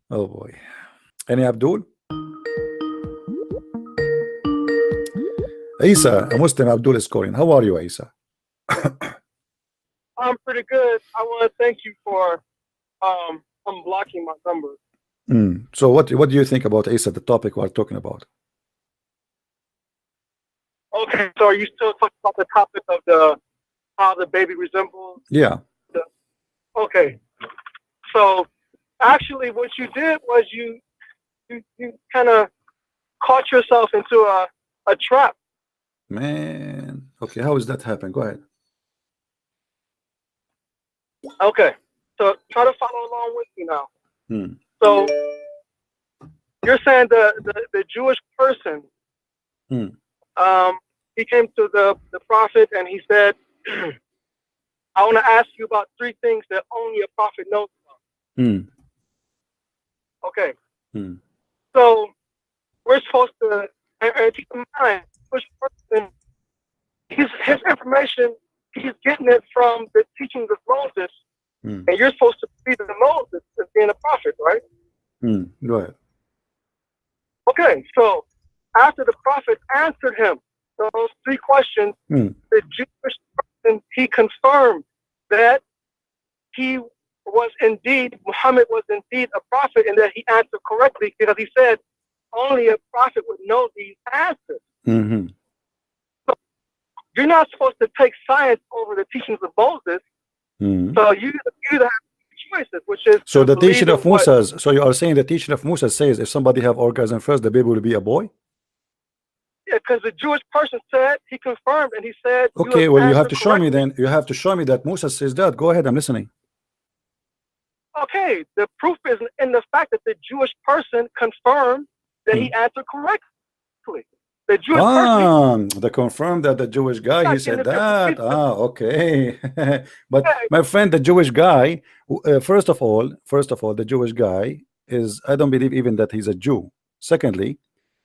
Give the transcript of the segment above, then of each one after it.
Oh boy. Any Abdul? Isa, a Muslim Abdul is calling. How are you, Isa? I'm pretty good. I want to thank you for unblocking my number. So what do you think about Isa, the topic we're talking about? Okay, so are you still talking about the topic of how the baby resembles? Yeah. Okay, so actually, what you did was you kind of caught yourself into a trap. Man. Okay, how does that happen? Go ahead. Okay, so try to follow along with me now. Hmm. So you're saying the Jewish person, he came to the prophet and he said, I want to ask you about 3 things that only a prophet knows about. Okay. So we're supposed to, and keep in mind, Jewish person, his information, he's getting it from the teachings of Moses, and you're supposed to be the Moses as being a prophet, right? Go ahead. Okay, so after the prophet answered him those 3 questions, the Jewish person, he confirmed that he was indeed, Muhammad was indeed a prophet, and that he answered correctly, because he said only a prophet would know these answers. So you're not supposed to take science over the teachings of Moses. So you either have choices, which is so the teaching of Moses. So you are saying the teaching of Moses says if somebody have orgasm first, the baby will be a boy? Yeah, because the Jewish person said, he confirmed, and he said, okay, well, you have to show me then. You have to show me that Moses says that. Go ahead, I'm listening. Okay, the proof is in the fact that the Jewish person confirmed that he answered correctly. The Jewish person, they confirmed that the Jewish guy, he said that. Okay. But my friend, the Jewish guy, first of all, the Jewish guy is, I don't believe even that he's a Jew. Secondly,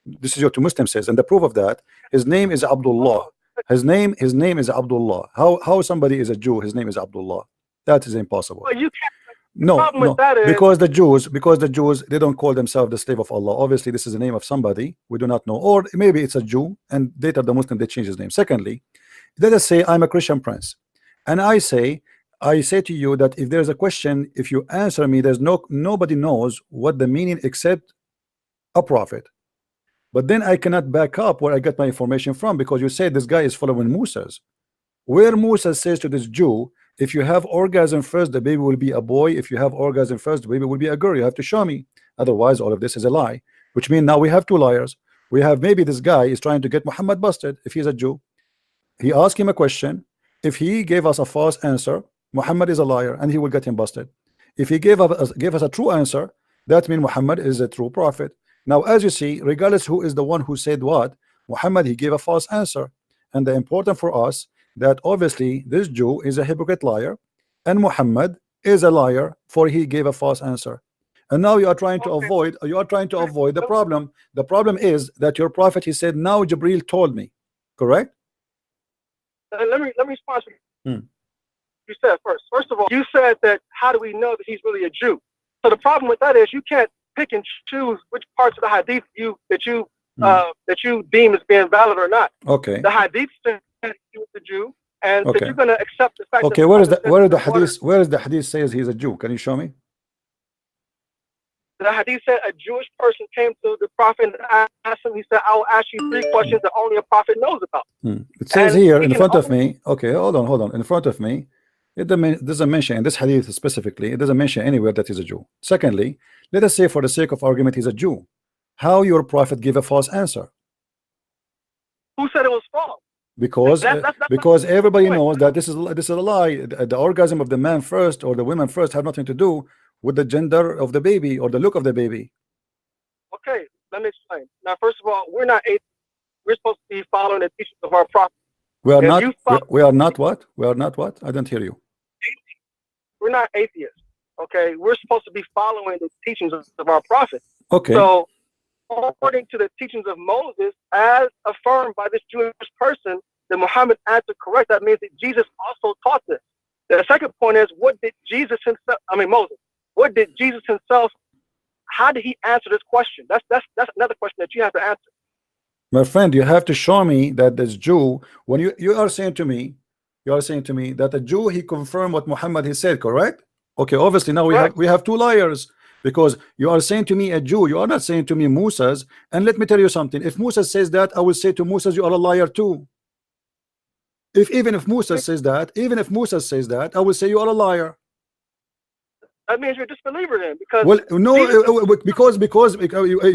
this is what the Muslim says, and the proof of that, his name is Abdullah. His name is Abdullah. How somebody is a Jew, his name is Abdullah? That is impossible. Well, you can't. No, because the Jews, they don't call themselves the slave of Allah. Obviously, this is the name of somebody we do not know, or maybe it's a Jew, and later the Muslim they change his name. Secondly, let us say I'm a Christian prince, and I say to you that if there's a question, if you answer me, there's nobody knows what the meaning except a prophet. But then I cannot back up where I get my information from, because you say this guy is following Moses. Where Moses says to this Jew, if you have orgasm first, the baby will be a boy. If you have orgasm first, the baby will be a girl. You have to show me. Otherwise, all of this is a lie. Which means now we have 2 liars. We have maybe this guy is trying to get Muhammad busted if he's a Jew. He asked him a question. If he gave us a false answer, Muhammad is a liar and he will get him busted. If he gave us a true answer, that means Muhammad is a true prophet. Now, as you see, regardless who is the one who said what, Muhammad, he gave a false answer. And the important for us that obviously this Jew is a hypocrite liar, and Muhammad is a liar, for he gave a false answer. And now you are trying to avoid the problem. The problem is that your prophet, he said, now Jibril told me. Correct? Let me respond to you said first of all, you said that how do we know that he's really a Jew? So the problem with that is you can't pick and choose which parts of the hadith that you deem as being valid or not. Okay. The hadith says he was a Jew, and that you're going to accept the fact. Okay, where is the hadith says he's a Jew? Can you show me? The hadith said a Jewish person came to the prophet and asked him. He said, "I will ask you 3 questions that only a prophet knows about." It says here in front of me. Okay, hold on. In front of me, it doesn't mention in this hadith specifically. It doesn't mention anywhere that he's a Jew. Secondly, let us say for the sake of argument he's a Jew. How your prophet gave a false answer? Who said it was false? Because everybody knows that this is a lie. The orgasm of the man first or the woman first have nothing to do with the gender of the baby or the look of the baby. Okay, let me explain. Now, first of all, we're not atheists. We're supposed to be following the teachings of our prophet. We are not what? We are not what? I don't hear you. We're not atheists. Okay, we're supposed to be following the teachings of our prophet. Okay. So, according to the teachings of Moses, as affirmed by this Jewish person, that Muhammad answered correct. That means that Jesus also taught this. The second point is, what did Moses, what did Jesus himself, how did he answer this question? That's another question that you have to answer. My friend, you have to show me that this Jew, when you are saying to me, that the Jew, he confirmed what Muhammad he said, correct? Okay, obviously now we have two liars, because you are saying to me a Jew, you are not saying to me Musa's. And let me tell you something, if Musa says that, I will say to Musa, you are a liar too. Even if Musa says that, I will say you are a liar. That means you're a disbeliever then, because well, no, because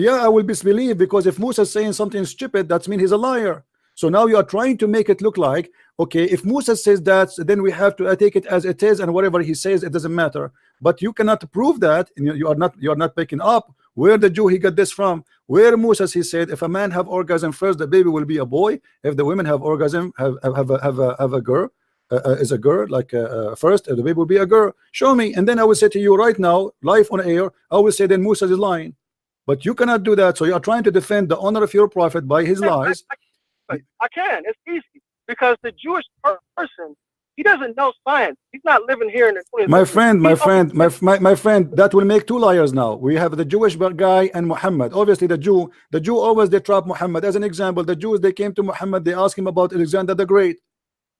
yeah, I will disbelieve, because if Musa is saying something stupid, that means he's a liar. So now you are trying to make it look like, okay, if Musa says that, then we have to take it as it is, and whatever he says, it doesn't matter. But you cannot prove that, and you are not picking up where the Jew he got this from. Where Musa he said, if a man have orgasm first, the baby will be a boy. If the women have orgasm, have a girl, is a girl, like first the baby will be a girl. Show me, and then I will say to you right now, live on air, I will say then Musa is lying. But you cannot do that. So you are trying to defend the honor of your prophet by his lies. I can. It's easy, because the Jewish person, he doesn't know science. He's not living here in the 20th century. My friend, that will make two liars now. We have the Jewish guy and Muhammad. Obviously the Jew always they trap Muhammad. As an example, the Jews, they came to Muhammad, they asked him about Alexander the Great,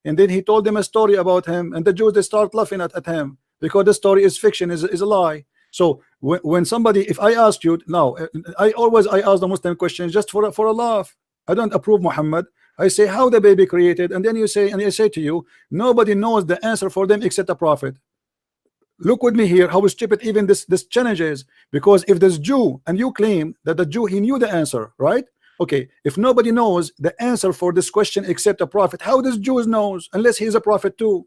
and then he told them a story about him, and the Jews, they start laughing at him, because the story is fiction, is a lie. So when somebody, if I ask you now, I ask the Muslim questions just for a laugh. I don't approve Muhammad. I say how the baby created, and then you say, and I say to you, nobody knows the answer for them except a prophet. Look with me here how stupid even this challenge is, because if this Jew, and you claim that the Jew, he knew the answer, right? Okay, if nobody knows the answer for this question except a prophet, how does Jews knows, unless he is a prophet too?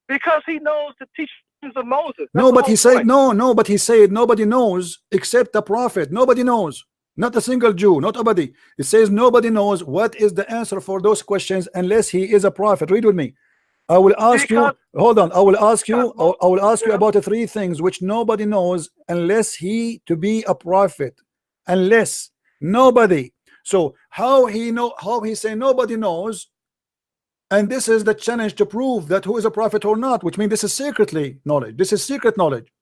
Because he knows the teachings of Moses. No, but he said but he said nobody knows except a prophet. Nobody knows. Not a single Jew, not nobody. It says nobody knows what is the answer for those questions unless he is a prophet. Read with me. I will ask you, hold on, I will ask you about the three things which nobody knows unless he to be a prophet. Unless nobody. So how he say nobody knows, and this is the challenge to prove that who is a prophet or not, which means this is secretly knowledge. This is secret knowledge.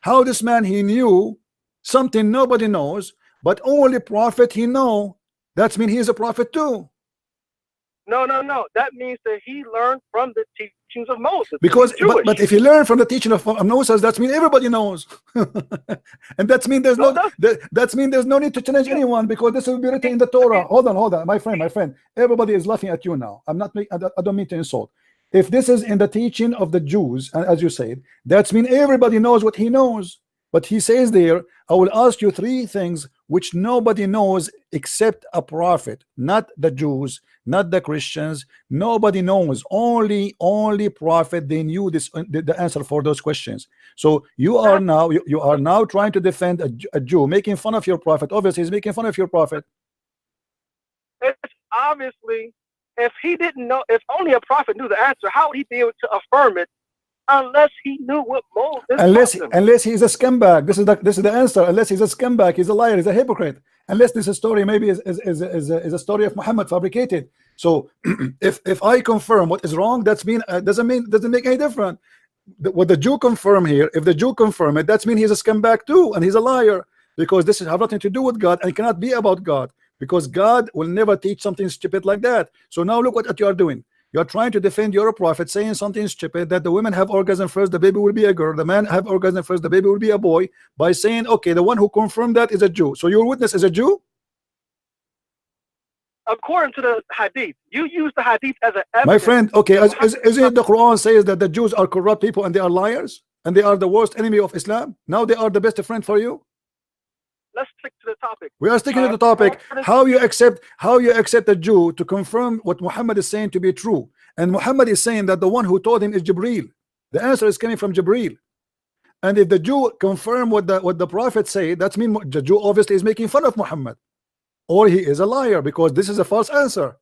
How this man, he knew something nobody knows, but only prophet he know. That means he is a prophet too. No. That means that he learned from the teachings of Moses. Because but if he learned from the teaching of Moses, that means everybody knows. And that means there's there's no need to challenge anyone, because this will be written in the Torah. Hold on, my friend. Everybody is laughing at you now. I don't mean to insult. If this is in the teaching of the Jews, as you said, that means everybody knows what he knows. But he says there, I will ask you three things which nobody knows except a prophet. Not the Jews, not the Christians. Nobody knows. Only prophet, they knew this, the answer for those questions. So you are now trying to defend a Jew, making fun of your prophet. Obviously he's making fun of your prophet. It's obviously, if he didn't know, if only a prophet knew the answer, how would he be able to affirm it? Unless he knew what Moses unless he's a scumbag. This is the answer. Unless he's a scumbag, he's a liar, he's a hypocrite. Unless this story maybe is a story of Muhammad fabricated. So if I confirm what is wrong, that's doesn't make any difference. What the Jew confirm here, if the Jew confirm it, that means he's a scumbag too, and he's a liar, because this has nothing to do with God, and it cannot be about God, because God will never teach something stupid like that. So now look what you are doing. You are trying to defend your prophet, saying something stupid, that the women have orgasm first, the baby will be a girl, the man have orgasm first, the baby will be a boy, by saying, okay, the one who confirmed that is a Jew. So your witness is a Jew? According to the hadith, you use the hadith as an evidence. My friend, okay, isn't it the Quran says that the Jews are corrupt people and they are liars, and they are the worst enemy of Islam? Now they are the best friend for you? Let's stick to the topic. We are sticking to the topic. How you accept a Jew to confirm what Muhammad is saying to be true, and Muhammad is saying that the one who told him is Jibril. The answer is coming from Jibril. And if the Jew confirm what the prophet said, that means the Jew obviously is making fun of Muhammad, or he is a liar, because this is a false answer.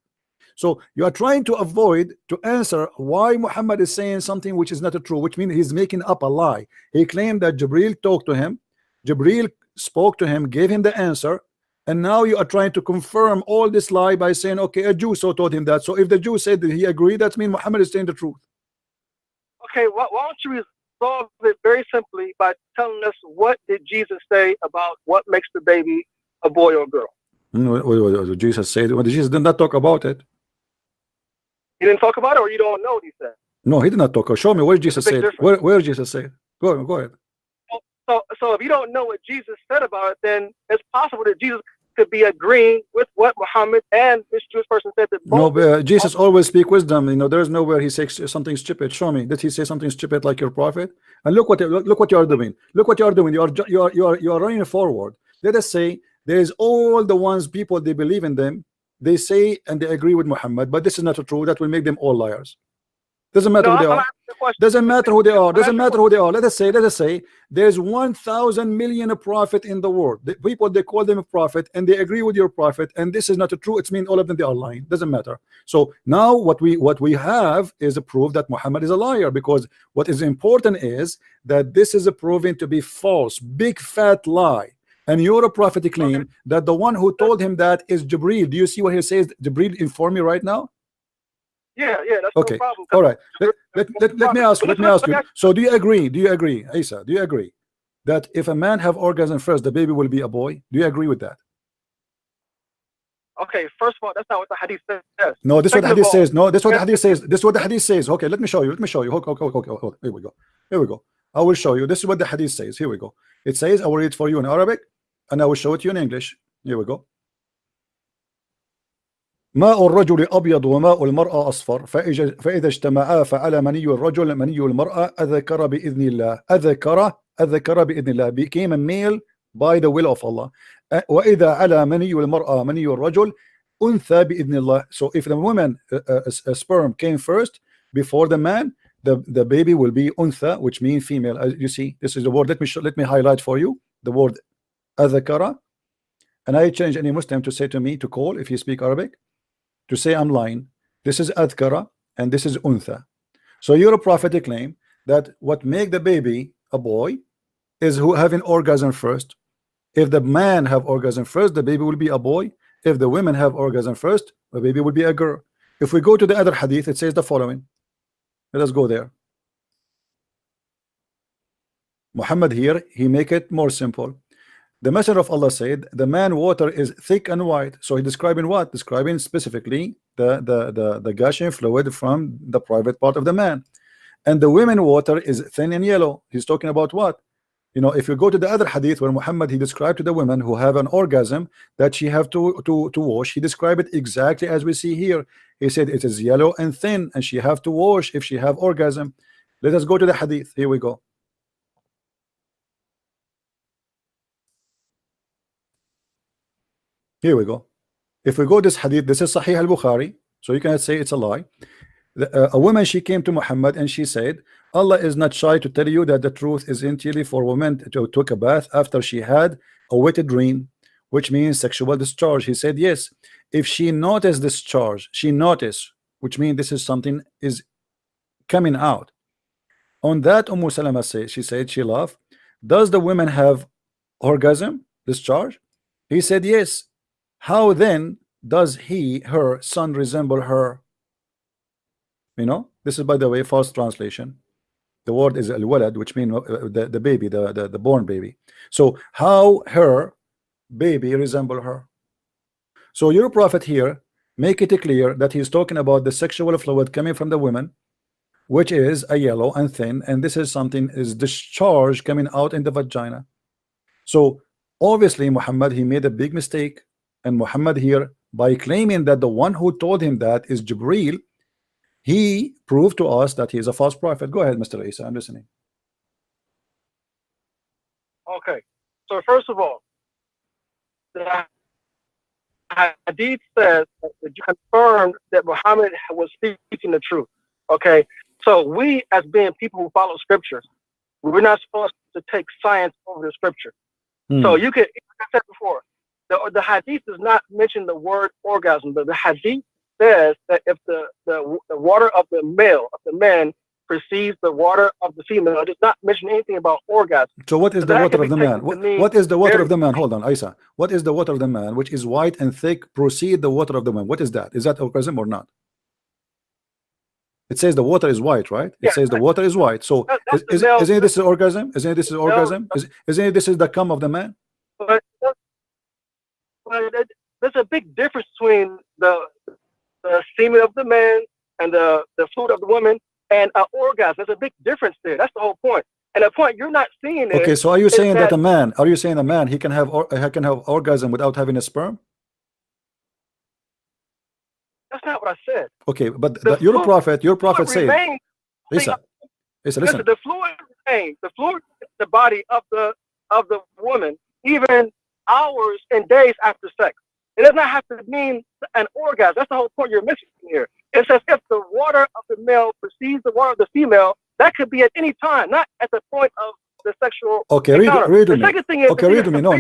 So you are trying to avoid to answer why Muhammad is saying something which is not true, which means he's making up a lie. He claimed that Jibril talked to him, Jibril spoke to him, gave him the answer, and now you are trying to confirm all this lie by saying, okay, a Jew so told him that. So if the Jew said that he agreed, that means Muhammad is saying the truth. Okay, why don't you solve it very simply by telling us what did Jesus say about what makes the baby a boy or a girl. What Jesus said? Well, Jesus did not talk about it. He didn't talk about it, or you don't know what he said? No, he did not talk. Show me where Jesus said. Where Jesus said? Go ahead. So if you don't know what Jesus said about it, then it's possible that Jesus could be agreeing with what Muhammad and this Jewish person said. That no, Jesus always speak wisdom. You know, there's nowhere he says something stupid. Show me. Did he say something stupid like your prophet? And look what you are doing. Look what you are doing. You are running forward. Let us say there is all the ones people they believe in them. They say and they agree with Muhammad, but this is not true. That will make them all liars. Doesn't matter who they are. Doesn't matter who they are. Doesn't matter who they are. Let us say there's 1,000 million prophet in the world. The people they call them a prophet and they agree with your prophet, and this is not true. It means all of them they are lying. Doesn't matter. So now what we have is a proof that Muhammad is a liar, because what is important is that this is a proven to be false, big fat lie. And your prophet claim that the one who told him that is Jibril. Do you see what he says? Jibril inform me right now. Yeah, that's okay. No problem. All right. Let me ask you. So do you agree? Isa, do you agree that if a man have orgasm first, the baby will be a boy? Do you agree with that? Okay, first of all, that's not what the hadith says. No, this is what the hadith says. No, this is what the hadith says. This is what the hadith says. Okay, let me show you. Okay. Here we go. I will show you. This is what the hadith says. Here we go. It says, I will read it for you in Arabic and I will show it to you in English. Here we go. ماء الرجل أبيض وماء المرأة أصفر فإذا اجتمعا فعلى مني الرجل مني المرأة أذكر بإذن الله أذكر بإذن الله became a male by the will of Allah. وإذا على مني المرأة مني الرجل أنثى بإذن الله. So if the woman a sperm came first before the man, the baby will be أنثى, which means female. As you see, this is the word. Let me highlight for you the word أذكر, and I change any Muslim to say to me to call if you speak Arabic, to say I'm lying. This is adhkara and this is untha. So your prophetic claim that what make the baby a boy is who having orgasm first. If the man have orgasm first, the baby will be a boy. If the women have orgasm first, the baby will be a girl. If we go to the other hadith, it says the following. Let us go there. Muhammad here, he make it more simple. The Messenger of Allah said the man water is thick and white. So he describing what? Describing specifically the gushing fluid from the private part of the man. And the women water is thin and yellow. He's talking about what? You know, if you go to the other hadith where Muhammad he described to the women who have an orgasm that she have to wash, he described it exactly as we see here. He said it is yellow and thin and she have to wash if she have orgasm. Let us go to the hadith. Here we go. Here we go. If we go this hadith, this is Sahih al-Bukhari, so you cannot say it's a lie. A woman, she came to Muhammad and she said, Allah is not shy to tell you that the truth is entirely for women to take a bath after she had a wet dream, which means sexual discharge. He said yes. If she noticed discharge, she noticed, which means this is something is coming out. On that, Salama said, she said, she laughed, does the women have orgasm discharge? He said yes. How then does her son resemble her? You know, this is, by the way, false translation. The word is al-walad, which means the baby, the born baby. So how her baby resemble her? So your prophet here make it clear that he's talking about the sexual fluid coming from the women, which is a yellow and thin, and this is something is discharge coming out in the vagina. So obviously Muhammad, he made a big mistake. And Muhammad here, by claiming that the one who told him that is Jibril, he proved to us that he is a false prophet. Go ahead, Mr. Isa, I'm listening. Okay, so first of all, the hadith says that you confirmed that Muhammad was speaking the truth. Okay, so we, as being people who follow scriptures, we're not supposed to take science over the scripture. So you could, like I said before, the hadith does not mention the word orgasm, but the hadith says that if the water of the male, of the man, precedes the water of the female, it does not mention anything about orgasm. So what is the water of the man? What is the water of the man? Hold on, Isa. What is the water of the man, which is white and thick, proceed the water of the man? What is that? Is that orgasm or not? It says the water is white, right? It Yeah, says the water is white. So that's the isn't male. this an orgasm? Isn't this an orgasm? Isn't this is the cum of the man? But there's a big difference between the semen of the man and the fluid of the woman and an orgasm. There's a big difference there. That's the whole point. And the point you're not seeing is, Okay, so are you saying that a man? Are you saying a man he can have orgasm without having a sperm? that's not what I said. Okay, but Your prophet said. Listen, listen. The fluid remains. The fluid is the body of the woman, even hours and days after sex. It does not have to mean an orgasm. That's the whole point you're missing here. It says if the water of the male precedes the water of the female, that could be at any time, not at the point of the sexual encounter. Read with me. Okay, read with me. No.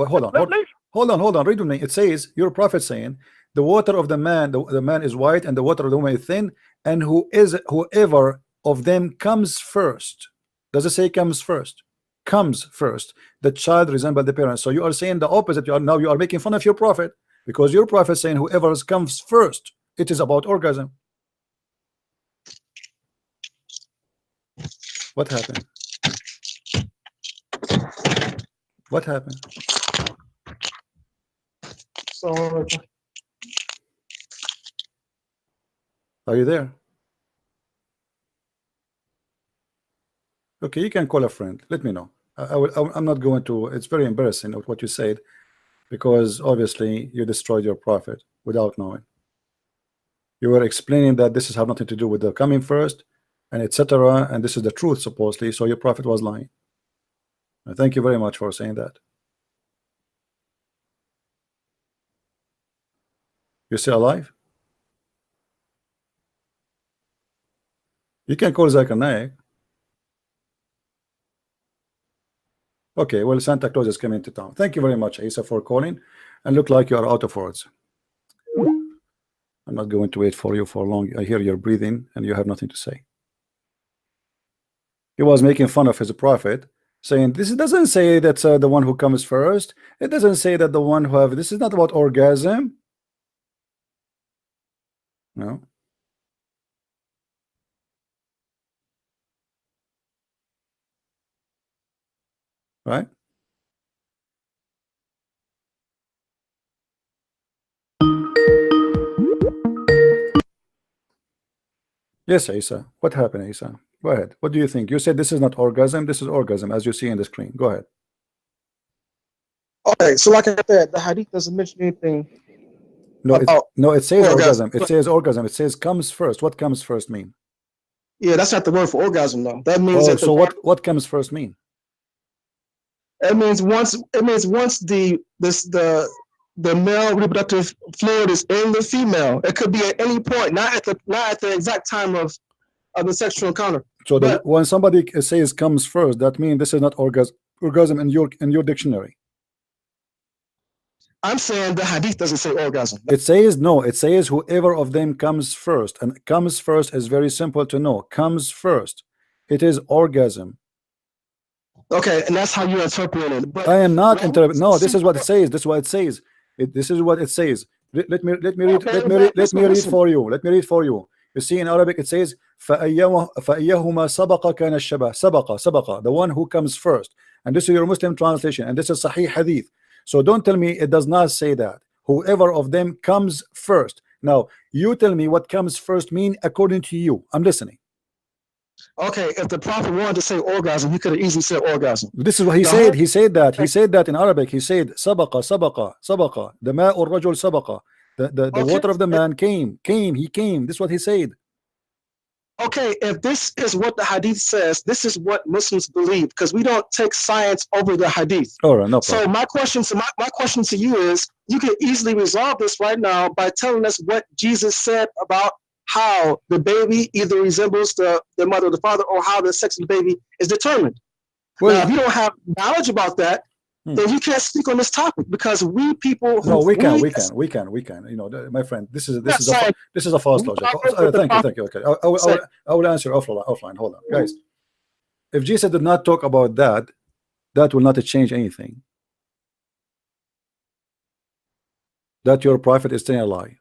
Hold on. Read with me. It says, your prophet saying, the water of the man, the man is white, and the water of the woman is thin, and whoever of them comes first. Does it say comes first? Comes first. The child resembles the parents. So you are saying the opposite. You are making fun of your prophet, because your prophet is saying whoever comes first. It is about orgasm. What happened? What happened? So are you there? Okay, you can call a friend. Let me know. I'm not going to. It's very embarrassing what you said, because obviously you destroyed your prophet without knowing. You were explaining that this has nothing to do with the coming first, and etc. And this is the truth supposedly. So your prophet was lying. And thank you very much for saying that. You're still alive? You can call Zakir Naik. Okay, well, Santa Claus is coming to town. Thank you very much, Isa, for calling. And look like you are out of words. I'm not going to wait for you for long. I hear you're breathing and you have nothing to say. He was making fun of his prophet, saying this doesn't say that's the one who comes first. It doesn't say that the one who have. This is not about orgasm. No. Right? Yes, Isa. What happened, Isa? Go ahead. What do you think? You said this is not orgasm. This is orgasm, as you see in the screen. Go ahead. okay, so like I said, the hadith doesn't mention anything. No, it says orgasm. It But, says orgasm. It says comes first. What comes first mean? yeah, that's not the word for orgasm, though. That means that so what comes first mean? It means once the male reproductive fluid is in the female. It could be at any point, not at the exact time of the sexual encounter. So when somebody says comes first, that means this is not orgasm in your dictionary. I'm saying the hadith doesn't say orgasm. It says no. It says whoever of them comes first, and comes first is very simple to know. Comes first. It is orgasm. Okay, and that's how you interpret it. But I am not interpreting. No, this is what it says. This is what it says. This is what it says. Let me read for you. Let me read for you. You see, in Arabic it says فَأَيَّهُمَا سَبَقَ كَانَ الشَّبَهُ. سَبَقَ, the one who comes first. And this is your Muslim translation, and this is Sahih Hadith. So don't tell me it does not say that. Whoever of them comes first. Now you tell me what comes first mean according to you. I'm listening. Okay, if the prophet wanted to say orgasm, he could have easily said orgasm. This is what he said. He said that. He said that in Arabic. He said sabaqa. The ma'ur rajul sabaqa. The water of the man came. He came. This is what he said. Okay, if this is what the hadith says, this is what Muslims believe, because we don't take science over the hadith. All right, no problem. So my question to you is, you can easily resolve this right now by telling us what Jesus said about how the baby either resembles the mother or the father, or how the sex of the baby is determined. Well, now, if you don't have knowledge about that, then you can't speak on this topic, because we people. No, we can. You know, my friend, this is a false logic. Thank you. Okay, I will answer offline. Hold on, guys. If Jesus did not talk about that, that will not change anything. That your prophet is telling a lie.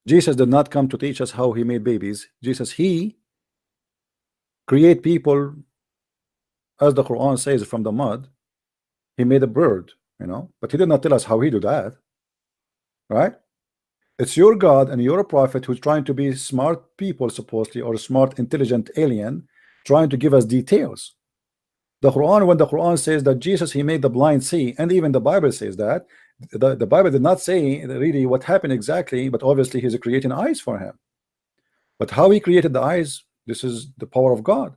Jesus did not come to teach us how he made babies. Jesus, he create people, as the Quran says, from the mud. He made a bird, but he did not tell us how he do that, right? It's your God and your prophet who's trying to be smart people, supposedly, or smart, intelligent alien, trying to give us details. The Quran, when the Quran says that Jesus, he made the blind see, and even the Bible says that, the Bible did not say really what happened exactly, but obviously he's creating eyes for him. But how he created the eyes, this is the power of God.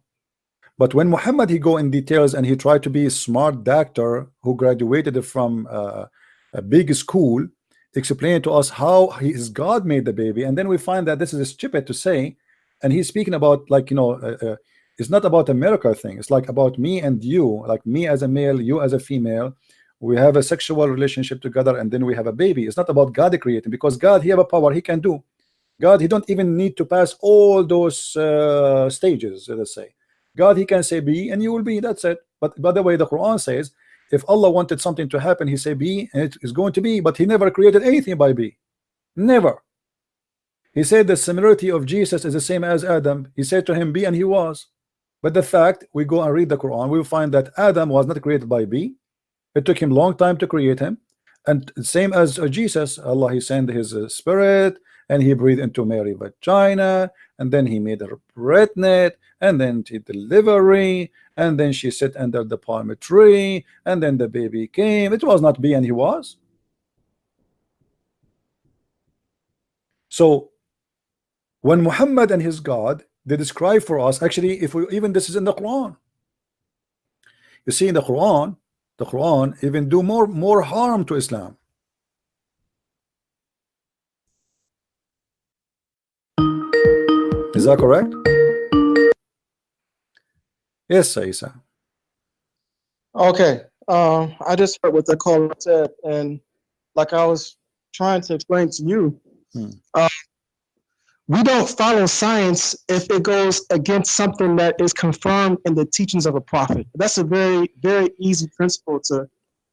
But when Muhammad, he go in details and he tried to be a smart doctor who graduated from a big school, explain to us how his God made the baby, and then we find that this is stupid to say, and he's speaking about, like, it's not about a miracle thing. It's like about me and you, like me as a male, you as a female. We have a sexual relationship together, and then we have a baby. It's not about God creating, because God, he have a power, he can do. God, he don't even need to pass all those stages, let's say. God, he can say be, and you will be, that's it. But by the way, the Quran says, if Allah wanted something to happen, he say be, and it is going to be, but he never created anything by be. Never. He said the similarity of Jesus is the same as Adam. He said to him, be, and he was. But the fact, we go and read the Quran, we will find that Adam was not created by be. It took him a long time to create him. And same as Jesus, Allah, he sent his spirit, and he breathed into Mary vagina, and then he made her pregnant, and then she delivery, and then she sat under the palm tree, and then the baby came. It was not be, and he was. So when Muhammad and his God, they describe for us, actually, if we even, this is in the Quran. You see, in the Quran even do more harm to Islam. Is that correct? Yes, Isa. Okay. I just heard what the caller said, and like I was trying to explain to you, we don't follow science if it goes against something that is confirmed in the teachings of a prophet. That's a very, very easy principle to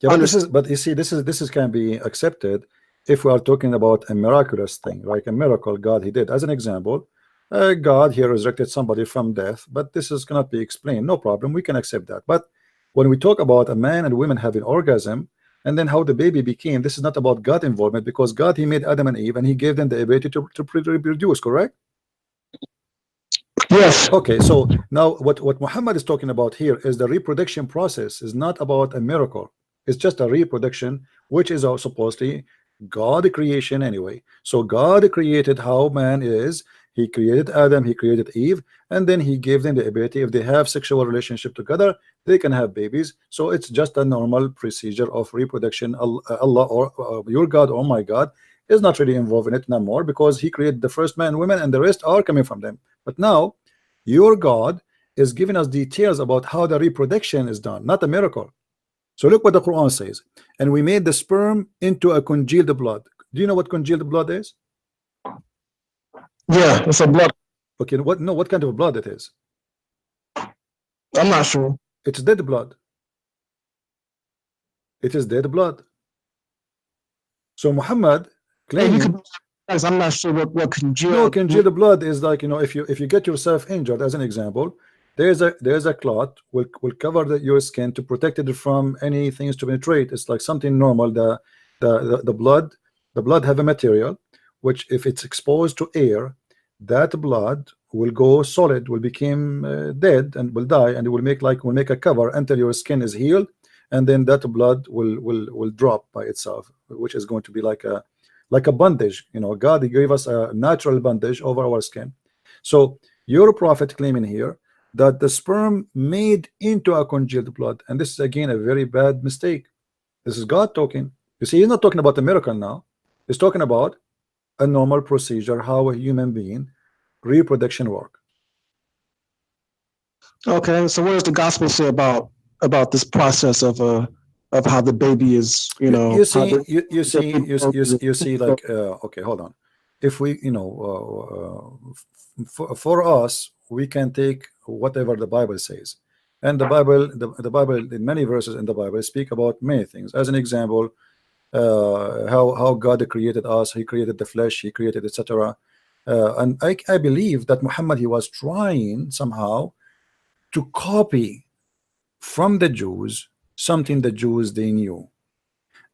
understand. But you see, this is can be accepted if we are talking about a miraculous thing, like a miracle God he did. As an example, God here resurrected somebody from death, but this is cannot be explained. No problem, we can accept that. But when we talk about a man and women having orgasm, and then how the baby became, this is not about God involvement, because God, he made Adam and Eve, and he gave them the ability to reproduce, correct? Yes. Okay, so now what Muhammad is talking about here is the reproduction process is not about a miracle. It's just a reproduction, which is also supposedly God creation anyway. So God created how man is. He created Adam, he created Eve, and then he gave them the ability, if they have sexual relationship together, they can have babies. So it's just a normal procedure of reproduction. Allah or your God or my God is not really involved in it no more, because he created the first man and women, and the rest are coming from them. But now your God is giving us details about how the reproduction is done, not a miracle. So look what the Quran says, and we made the sperm into a congealed blood. Do you know what congealed blood is? Yeah, it's a blood. Okay, what kind of blood it is? I'm not sure. It's dead blood. It is dead blood. So Muhammad claiming, I'm not sure what congealed. No, congealed blood is like, if you get yourself injured, as an example, there's a clot will cover your skin to protect it from any things to penetrate. It's like something normal. The blood have a material which, if it's exposed to air, that blood will go solid, will become dead, and will die, and it will make a cover until your skin is healed, and then that blood will drop by itself, which is going to be like a bandage. God, he gave us a natural bandage over our skin. So your prophet claiming here that the sperm made into a congealed blood, and this is again a very bad mistake. This is God talking. You see, he's not talking about a miracle now. He's talking about a normal procedure, how a human being reproduction work. Okay, so what does the gospel say about this process of how the baby is, you see like okay, hold on. If we for us, we can take whatever the Bible says, and the Bible in many verses in the Bible speak about many things. As an example, how God created us, he created the flesh, he created etc. And I believe that Muhammad, he was trying somehow to copy from the Jews something the Jews they knew.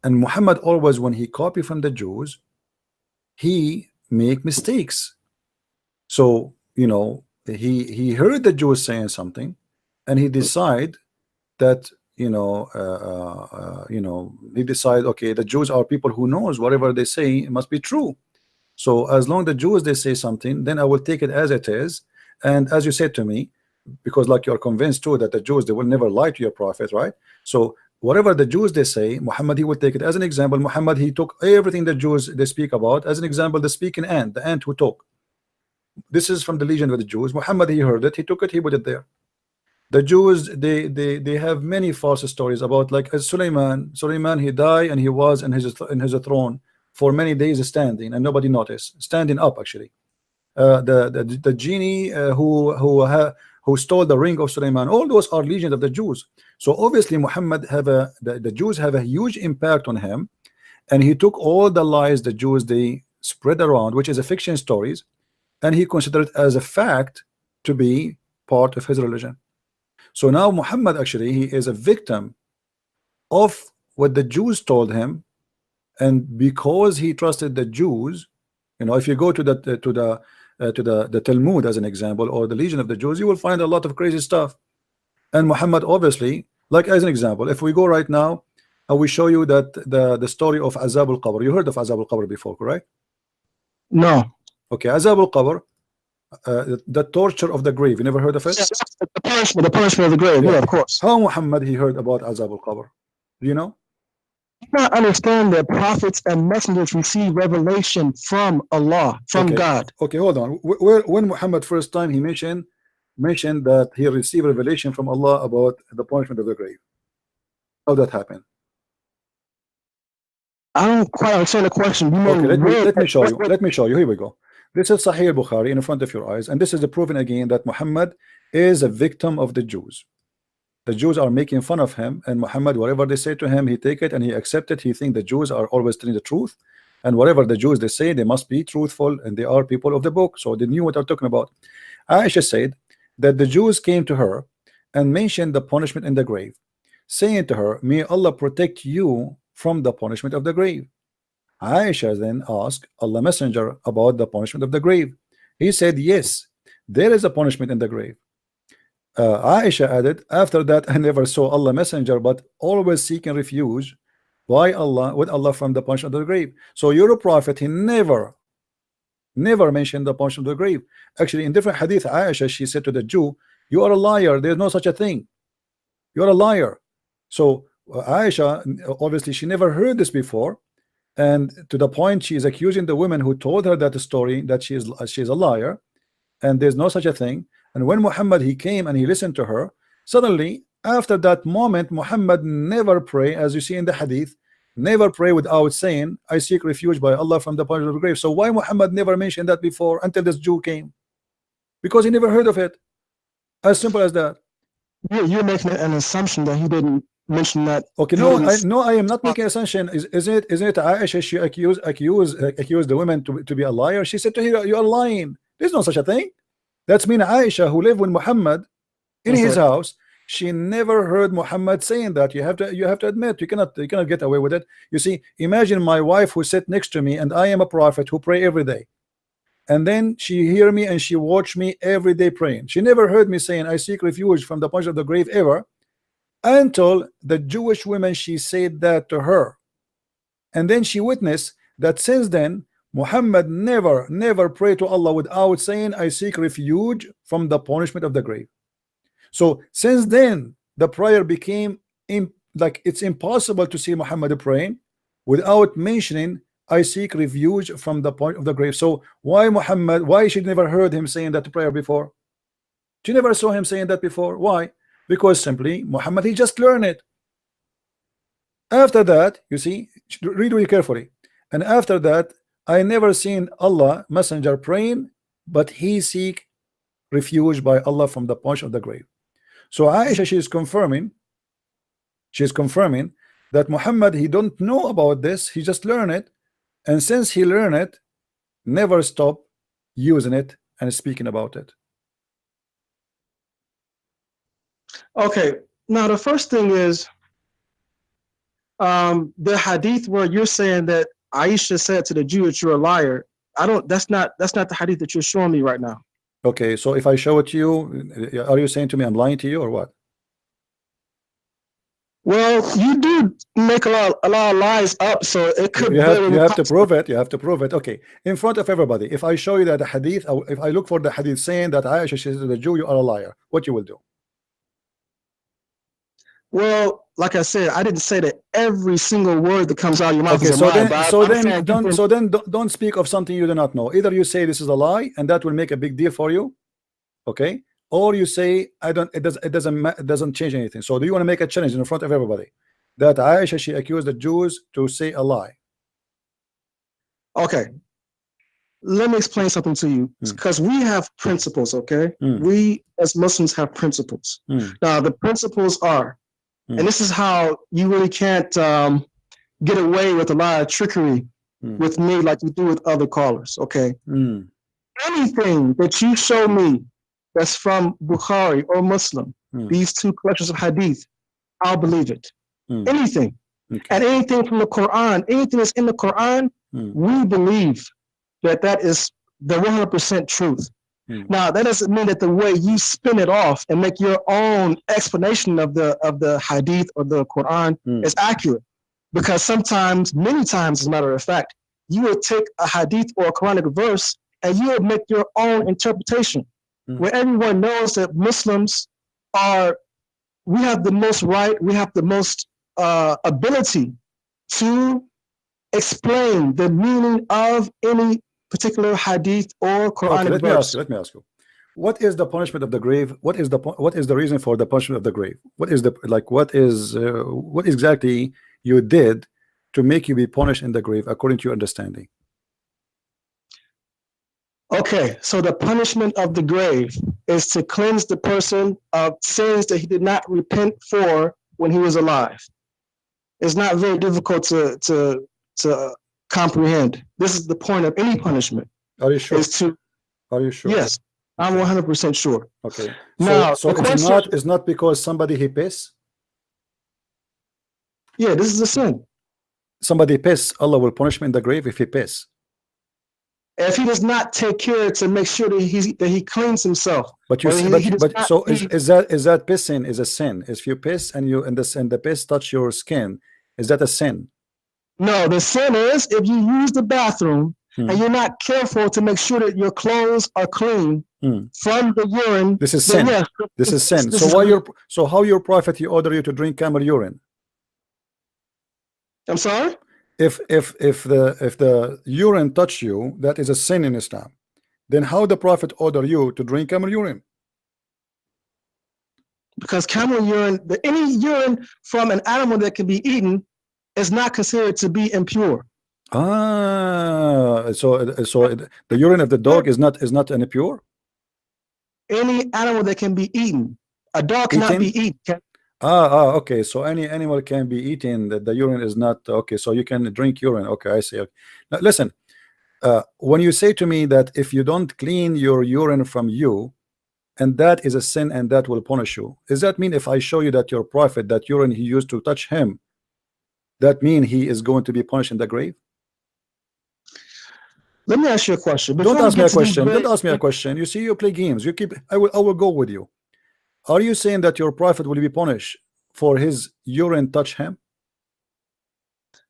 And Muhammad always, when he copied from the Jews, he make mistakes. So he heard the Jews saying something, and he decide that he decide, okay, the Jews are people who knows whatever they say it must be true. So as long the Jews they say something, then I will take it as it is. And as you said to me, because like you're convinced too that the Jews, they will never lie to your prophet, right? So whatever the Jews they say, Muhammad, he will take it as an example. Muhammad, he took everything the Jews they speak about as an example. The speaking ant, the ant who talk, this is from the legion of the Jews. Muhammad, he heard it, he took it, he put it there. The Jews, they have many false stories about, like Suleiman, he died and he was in his throne for many days standing and nobody noticed, standing up actually. The genie who stole the ring of Suleiman, all those are legends of the Jews. So obviously Muhammad have the Jews have a huge impact on him, and he took all the lies the Jews they spread around, which is a fiction stories, and he considered it as a fact to be part of his religion. So now Muhammad actually, he is a victim of what the Jews told him, and because he trusted the Jews, if you go to the Talmud as an example, or the Legion of the Jews, you will find a lot of crazy stuff. And Muhammad obviously, like as an example, if we go right now, I will show you that the story of Azab al-Qabr. You heard of Azab al-Qabr before, correct? No. Okay, Azab al-Qabr, the torture of the grave. You never heard of it? Yes, the punishment of the grave. Yeah, of course. How Muhammad he heard about Azab al-Qabr? Do you know? You not understand that prophets and messengers receive revelation from Allah, from God. Okay, hold on. When Muhammad first time he mentioned that he received revelation from Allah about the punishment of the grave, how that happened? I don't quite understand the question. Okay, let me show you. Let me show you. Here we go. This is Sahih Bukhari in front of your eyes, and this is the proven again that Muhammad is a victim of the Jews. The Jews are making fun of him, and Muhammad, whatever they say to him, he take it and he accept it. He think the Jews are always telling the truth, and whatever the Jews they say, they must be truthful, and they are people of the book, so they knew what they're talking about. Aisha said that the Jews came to her and mentioned the punishment in the grave, saying to her, may Allah protect you from the punishment of the grave. Aisha then asked Allah Messenger about the punishment of the grave. He said, yes, there is a punishment in the grave. Aisha added, after that I never saw Allah Messenger, but always seeking refuge by Allah, with Allah, from the punishment of the grave. So your prophet, he never mentioned the punishment of the grave. Actually, in different hadith, Aisha, she said to the Jew, you are a liar, there's no such a thing, you're a liar. So Aisha, obviously she never heard this before, and to the point she is accusing the women who told her that story that she is a liar, and there's no such a thing. And when Muhammad he came and he listened to her, suddenly after that moment Muhammad never pray, as you see in the hadith, never pray without saying I seek refuge by Allah from the punishment of the grave. So why Muhammad never mentioned that before until this Jew came? Because he never heard of it. As simple as that. You're making an assumption that he didn't mention that. Okay, no, I am not making an assumption. Isn't it Aisha, she accused the women to be a liar? She said to her, you are lying. There's no such a thing. That's mean Aisha, who lived with Muhammad in his house, she never heard Muhammad saying that. You have to admit, you cannot get away with it. You see, imagine my wife who sit next to me, and I am a prophet who pray every day, and then she hear me and she watch me every day praying. She never heard me saying I seek refuge from the punishment of the grave ever, until the Jewish women she said that to her, and then she witnessed that since then Muhammad never prayed to Allah without saying I seek refuge from the punishment of the grave. So since then the prayer became like it's impossible to see Muhammad praying without mentioning I seek refuge from the point of the grave. So why she never heard him saying that prayer before? She never saw him saying that before. Why? Because simply Muhammad, he just learned it. After that, you see, read really carefully, and after that I never seen Allah Messenger praying, but he seek refuge by Allah from the punch of the grave. So Aisha, she is confirming that Muhammad, he don't know about this, he just learned it, and since he learned it, never stop using it and speaking about it. Okay, now the first thing is the hadith where you're saying that Aisha said to the Jew that you're a liar. That's not the hadith that you're showing me right now. Okay, so if I show it to you, are you saying to me I'm lying to you or what? Well, you do make a lot of lies up, so it could. You have to prove it. You have to prove it. Okay, in front of everybody. If I show you that the hadith, if I look for the hadith saying that Aisha says to the Jew, you are a liar, what you will do? Well, like I said, I didn't say that every single word that comes out of your mouth okay, is a lie. So then don't speak of something you do not know. Either you say this is a lie, and that will make a big deal for you, okay? Or you say it doesn't change anything. So do you want to make a challenge in front of everybody that Aisha, she accused the Jews to say a lie? Okay, let me explain something to you, because we have principles. Okay, we as Muslims have principles. Now the principles are, and this is how you really can't get away with a lot of trickery with me like you do with other callers. Okay, anything that you show me that's from Bukhari or Muslim, these two collections of hadith, I'll believe it. Anything. Okay. And anything from the Quran, anything that's in the Quran, we believe that is the 100% truth. Now, that doesn't mean that the way you spin it off and make your own explanation of the hadith or the Quran is accurate. Because sometimes, many times, as a matter of fact, you will take a hadith or a Quranic verse and you will make your own interpretation. Where everyone knows that Muslims we have the most right, we have the most ability to explain the meaning of any particular hadith or Quranic verse. Let me ask you. What is the punishment of the grave? What is the reason for the punishment of the grave? What exactly you did to make you be punished in the grave according to your understanding? Okay, so the punishment of the grave is to cleanse the person of sins that he did not repent for when he was alive. It's not very difficult to comprehend. This is the point of any punishment. Are you sure? Are you sure? Yes, I'm 100% sure. Okay. Now, so it's not because somebody he piss? Yeah, this is a sin. Somebody piss, Allah will punish him in the grave if he piss. If he does not take care to make sure that he cleans himself. But is that pissing is a sin? If you piss and the piss touch your skin, is that a sin? No, the sin is if you use the bathroom and you're not careful to make sure that your clothes are clean from the urine. This is sin. Yes, this is sin. So how your prophet he order you to drink camel urine? I'm sorry? If the urine touch you, that is a sin in Islam. Then how the prophet order you to drink camel urine? Because camel urine, any urine from an animal that can be eaten is not considered to be impure. So the urine of the dog is not impure? Any animal that can be eaten. A dog cannot be eaten. Okay. So any animal can be eaten. The urine is not okay. So you can drink urine. Okay, I see. Okay. Now listen. When you say to me that if you don't clean your urine from you, and that is a sin, and that will punish you, does that mean if I show you that your prophet, that urine he used to touch him, that mean he is going to be punished in the grave? Let me ask you a question. Don't ask me a question. Don't ask me a question. You see, you play games. You keep. I will go with you. Are you saying that your prophet will be punished for his urine touch him?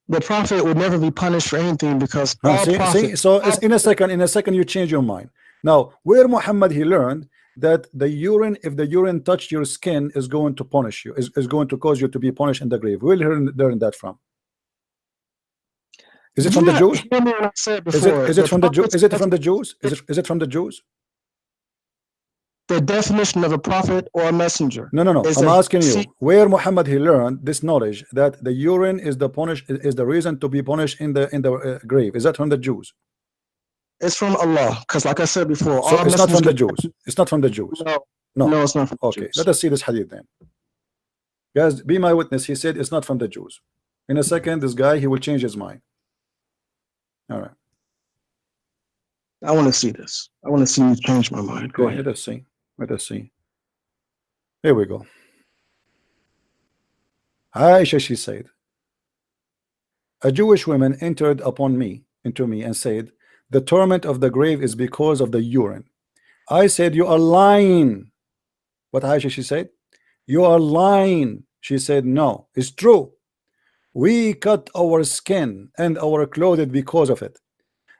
The prophet would never be punished for anything because so it's in a second you change your mind. Now, where Muhammad he learned that the urine, if the urine touched your skin, is going to punish you, is going to cause you to be punished in the grave. Where learn that from? Is it from the Jews? Is it from the Jews? Is it from the Jews? Is it from the Jews? The definition of a prophet or a messenger. No. I'm asking you, where Muhammad he learned this knowledge that the urine is the reason to be punished in the grave. Is that from the Jews? It's from Allah, because like I said before, so it's not from the Jews. It's not from the Jews. No, it's not from the Jews. Jews. Let us see this hadith then. Guys, be my witness. He said it's not from the Jews. In a second, this guy, he will change his mind. All right. I want to see this. I want to see you change my mind. Go ahead. Let us see. Let us see. Here we go. Aisha, she said, a Jewish woman entered into me and said, the torment of the grave is because of the urine. I said, you are lying. What Aisha, she said, you are lying. She said, no, it's true. We cut our skin and our clothes because of it.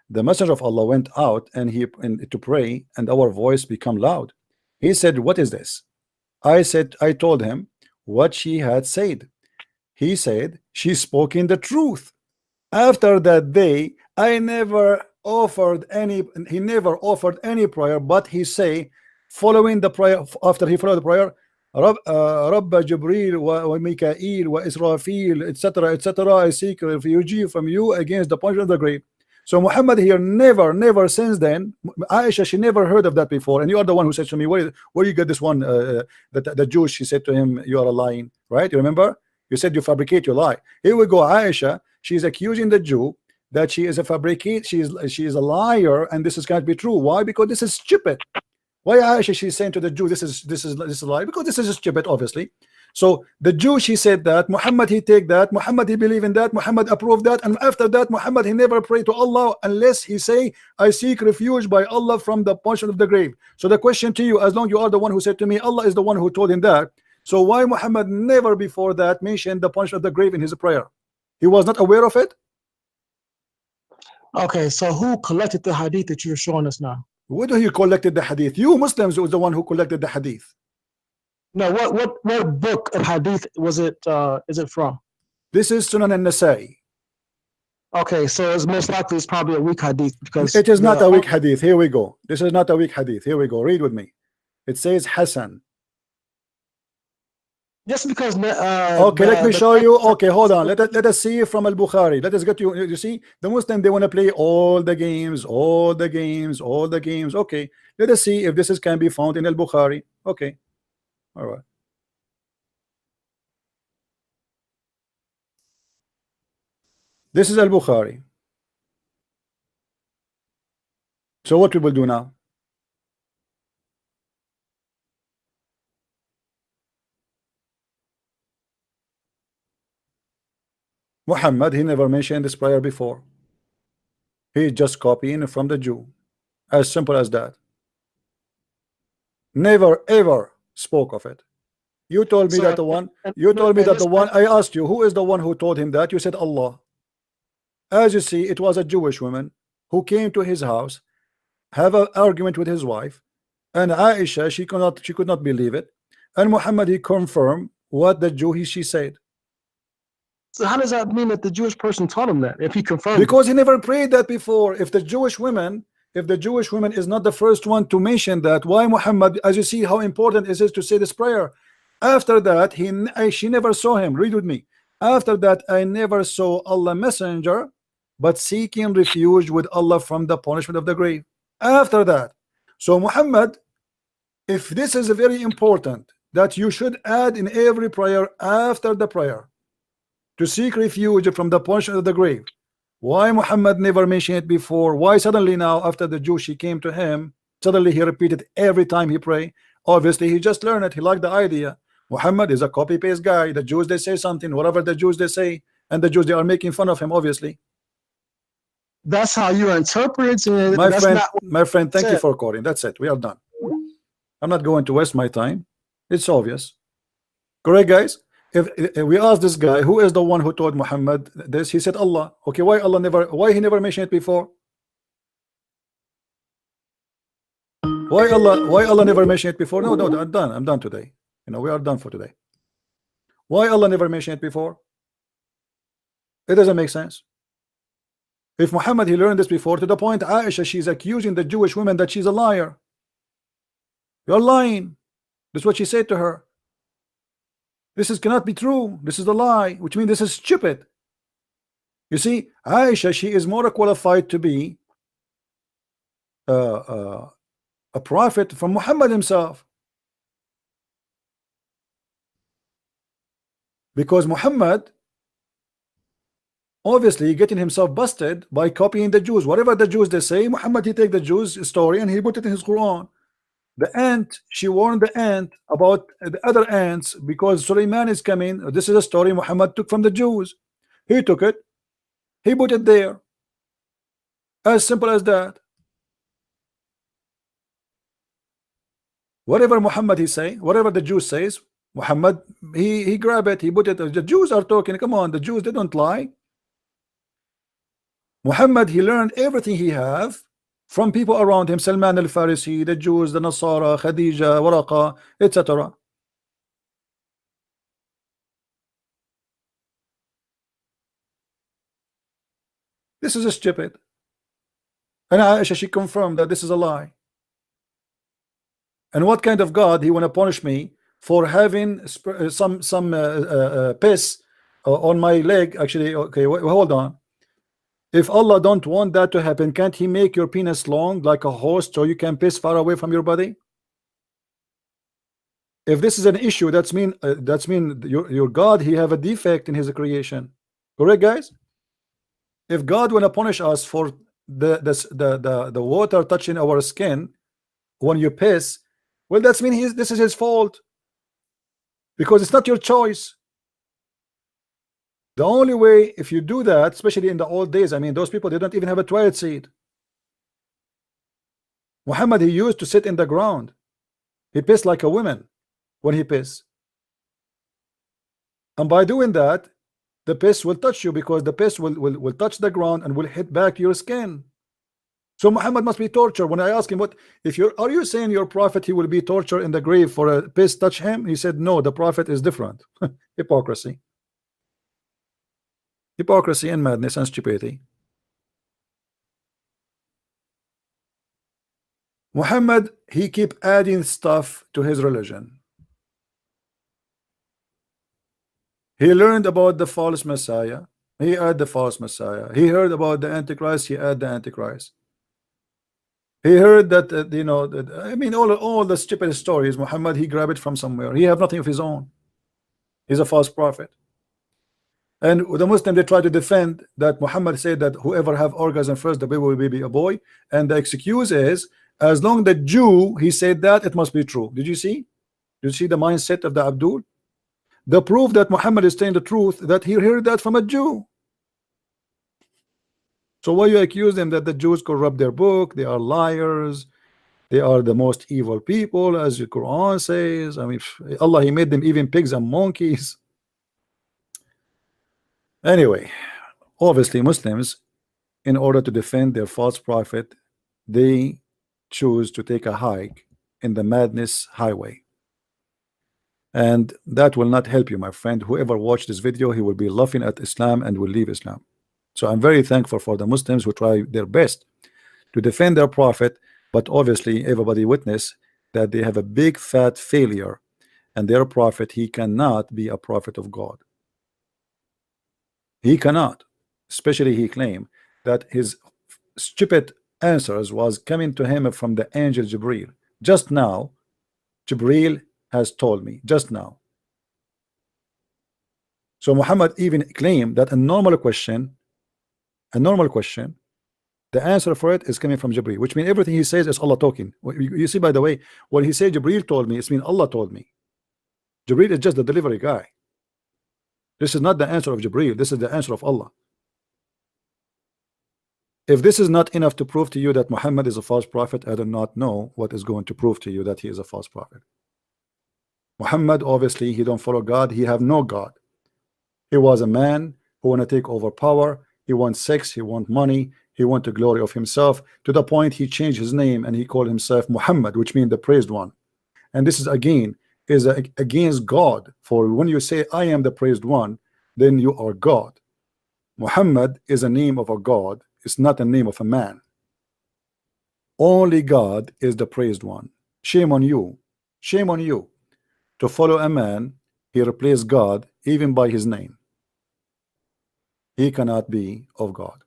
The messenger of Allah went out and to pray, and our voice became loud. He said, what is this? I told him what she had said. He said, she spoke in the truth. After that day, he never offered any prayer, but he say, following the prayer, after he followed the prayer, Rabba Jibreel wa Mikael wa Israfil, etc. I seek refuge from you against the punishment of the grave. So Muhammad here never since then, Aisha, she never heard of that before, and you are the one who said to me, where you get this one, the Jew, she said to him, you are lying, right? You remember? You said you fabricate your lie. Here we go. Aisha, she's accusing the Jew that she is a fabricate, she is a liar, and this is can't be true. Why? Because this is stupid. Why Aisha, she's saying to the Jew, this is a lie? Because this is stupid, obviously. So the Jew, she said that, Muhammad, he take that, Muhammad, he believe in that, Muhammad approved that, and after that, Muhammad, he never prayed to Allah unless he say, I seek refuge by Allah from the punishment of the grave. So the question to you, as long you are the one who said to me, Allah is the one who told him that, so why Muhammad never before that mentioned the punishment of the grave in his prayer? He was not aware of it? Okay, so who collected the hadith that you're showing us now? What do you collected the hadith? You Muslims was the one who collected the hadith. No, what book of hadith was it? Is it from? This is Sunan al-Nasa'i. Okay, so it's most likely it's probably a weak hadith because it is not a weak hadith. Here we go. This is not a weak hadith. Here we go. Read with me. It says Hassan. Just because okay, let me show you. Okay, hold on. Let us see from al-Bukhari. Let us get you see the Muslim, they want to play all the games. Okay, let us see if this can be found in al-Bukhari. Okay, all right. This is al-Bukhari. So what we will do now? Muhammad, he never mentioned this prayer before. He just copying from the Jew. As simple as that. Never ever spoke of it. You told me that the one. You told me that the one. I asked you, who is the one who told him that? You said Allah. As you see, it was a Jewish woman who came to his house, have an argument with his wife, and Aisha, she could not believe it, and Muhammad, he confirmed what the Jew she said. So how does that mean that the Jewish person taught him that if he confirmed? Because he never prayed that before. If the Jewish woman is not the first one to mention that, why Muhammad? As you see how important it is to say this prayer. After that, she never saw him. Read with me. After that, I never saw Allah messenger, but seeking refuge with Allah from the punishment of the grave. After that, so Muhammad, if this is very important, that you should add in every prayer after the prayer to seek refuge from the punishment of the grave. Why Muhammad never mentioned it before? Why suddenly now, after the Jew, she came to him, suddenly he repeated every time he pray? Obviously, he just learned it. He liked the idea. Muhammad is a copy-paste guy. The Jews, they say something, whatever the Jews they say, and the Jews, they are making fun of him, obviously. That's how you interpret it. My friend, thank you for calling. That's it. We are done. I'm not going to waste my time. It's obvious. Correct, guys? If we ask this guy, who is the one who told Muhammad this? He said Allah. Okay, why he never mentioned it before? Why Allah never mentioned it before? No, I'm done today. We are done for today. Why Allah never mentioned it before? It doesn't make sense. If Muhammad, he learned this before, to the point Aisha, she's accusing the Jewish woman that she's a liar. You're lying. That's what she said to her. This cannot be true. This is a lie, which means this is stupid. You see, Aisha, she is more qualified to be a prophet from Muhammad himself, because Muhammad, obviously getting himself busted by copying the Jews. Whatever the Jews they say, Muhammad he take the Jews story and he put it in his Quran. The ant, she warned the ant about the other ants because Suleiman is coming. This is a story Muhammad took from the Jews. He took it, he put it there. As simple as that. Whatever Muhammad he say, whatever the Jews says, Muhammad he grab it, he put it. The Jews are talking. Come on, the Jews, they don't lie. Muhammad he learned everything he have from people around him, Salman al-Farisi, the Jews, the Nasara, Khadija, Waraqa, etc. This is stupid. And Aisha, she confirmed that this is a lie. And what kind of God he want to punish me for having some piss on my leg? Actually, okay, hold on. If Allah don't want that to happen, can't he make your penis long like a horse so you can piss far away from your body? If this is an issue, that's mean your God he have a defect in his creation. Correct, guys? If God want to punish us for the water touching our skin when you piss, well, that's mean this is his fault, because it's not your choice. The only way, if you do that, especially in the old days, I mean, those people, they don't even have a toilet seat. Muhammad, he used to sit in the ground. He pissed like a woman when he pissed. And by doing that, the piss will touch you, because the piss will touch the ground and will hit back your skin. So Muhammad must be tortured. When I asked him, what if are you saying your prophet he will be tortured in the grave for a piss touch him? He said, no, the prophet is different. Hypocrisy. Hypocrisy and madness and stupidity. Muhammad, he keep adding stuff to his religion. He learned about the false Messiah. He add the false Messiah. He heard about the Antichrist. He add the Antichrist. He heard that you know, I mean, all the stupid stories. Muhammad, he grabbed it from somewhere. He have nothing of his own. He's a false prophet. And the Muslim, they try to defend that Muhammad said that whoever have orgasm first, the baby will be a boy. And the excuse is, as long the Jew he said that, it must be true. Did you see? Did you see the mindset of the Abdul? The proof that Muhammad is saying the truth, that he heard that from a Jew. So why you accuse them that the Jews corrupt their book? They are liars. They are the most evil people, as the Quran says. I mean, Allah, he made them even pigs and monkeys. Anyway, obviously Muslims, in order to defend their false prophet, they choose to take a hike in the madness highway. And that will not help you, my friend. Whoever watched this video, he will be laughing at Islam and will leave Islam. So I'm very thankful for the Muslims who try their best to defend their prophet, but obviously everybody witness that they have a big fat failure, and their prophet, he cannot be a prophet of God. He cannot. Especially he claimed that his stupid answers was coming to him from the angel Jibril. Just now, Jibril has told me, just now. So Muhammad even claimed that a normal question, the answer for it is coming from Jibril, which means everything he says is Allah talking. You see, by the way, when he said Jibril told me, it means Allah told me. Jibril is just the delivery guy. This is not the answer of Jibril. This is the answer of Allah. If this is not enough to prove to you that Muhammad is a false prophet, I do not know what is going to prove to you that he is a false prophet. Muhammad, obviously, he don't follow God. He have no God. He was a man who want to take over power. He wants sex. He want money. He want the glory of himself, to the point he changed his name and he called himself Muhammad, which means the praised one. And this is again against God. For when you say I am the praised one, then you are God. Muhammad is a name of a God. It's not a name of a man. Only God is the praised one. Shame on you. Shame on you to follow a man. He replaced God even by his name. He cannot be of God.